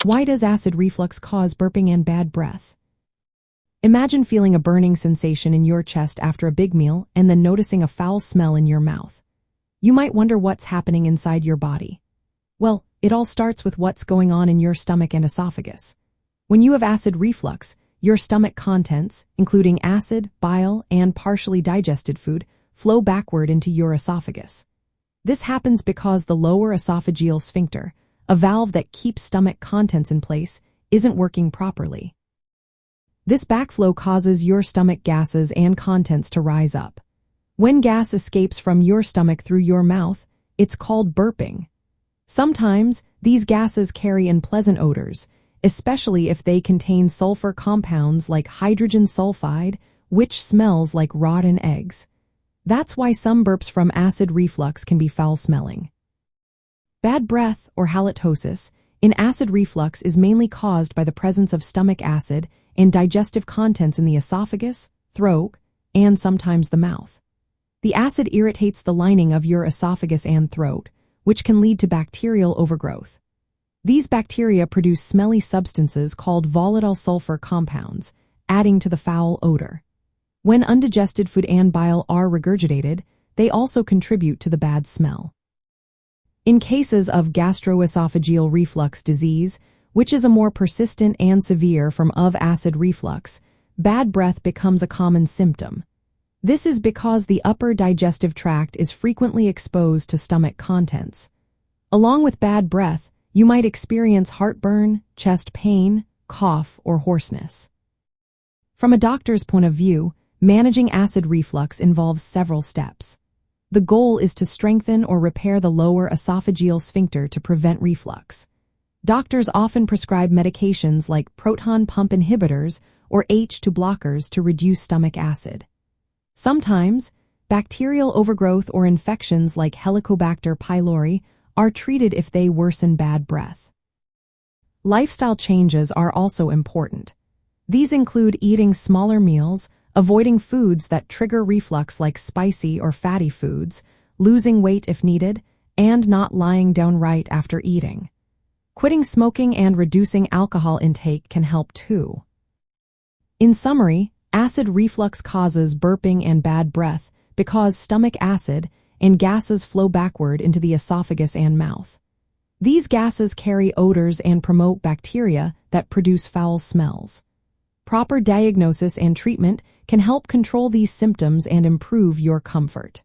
Why does acid reflux cause burping and bad breath? Imagine feeling a burning sensation in your chest after a big meal and then noticing a foul smell in your mouth. You might wonder what's happening inside your body. Well, it all starts with what's going on in your stomach and esophagus. When you have acid reflux, your stomach contents, including acid, bile, and partially digested food, flow backward into your esophagus. This happens because the lower esophageal sphincter, a valve that keeps stomach contents in place, isn't working properly. This backflow causes your stomach gases and contents to rise up. When gas escapes from your stomach through your mouth, it's called burping. Sometimes, these gases carry unpleasant odors, especially if they contain sulfur compounds like hydrogen sulfide, which smells like rotten eggs. That's why some burps from acid reflux can be foul-smelling. Bad breath, or halitosis, in acid reflux is mainly caused by the presence of stomach acid and digestive contents in the esophagus, throat, and sometimes the mouth. The acid irritates the lining of your esophagus and throat, which can lead to bacterial overgrowth. These bacteria produce smelly substances called volatile sulfur compounds, adding to the foul odor. When undigested food and bile are regurgitated, they also contribute to the bad smell. In cases of gastroesophageal reflux disease, which is a more persistent and severe form of acid reflux, bad breath becomes a common symptom. This is because the upper digestive tract is frequently exposed to stomach contents. Along with bad breath, you might experience heartburn, chest pain, cough, or hoarseness. From a doctor's point of view, managing acid reflux involves several steps. The goal is to strengthen or repair the lower esophageal sphincter to prevent reflux. Doctors often prescribe medications like proton pump inhibitors or H2 blockers to reduce stomach acid. Sometimes, bacterial overgrowth or infections like Helicobacter pylori are treated if they worsen bad breath. Lifestyle changes are also important. These include eating smaller meals, avoiding foods that trigger reflux like spicy or fatty foods, losing weight if needed, and not lying down right after eating. Quitting smoking and reducing alcohol intake can help too. In summary, acid reflux causes burping and bad breath because stomach acid and gases flow backward into the esophagus and mouth. These gases carry odors and promote bacteria that produce foul smells. Proper diagnosis and treatment can help control these symptoms and improve your comfort.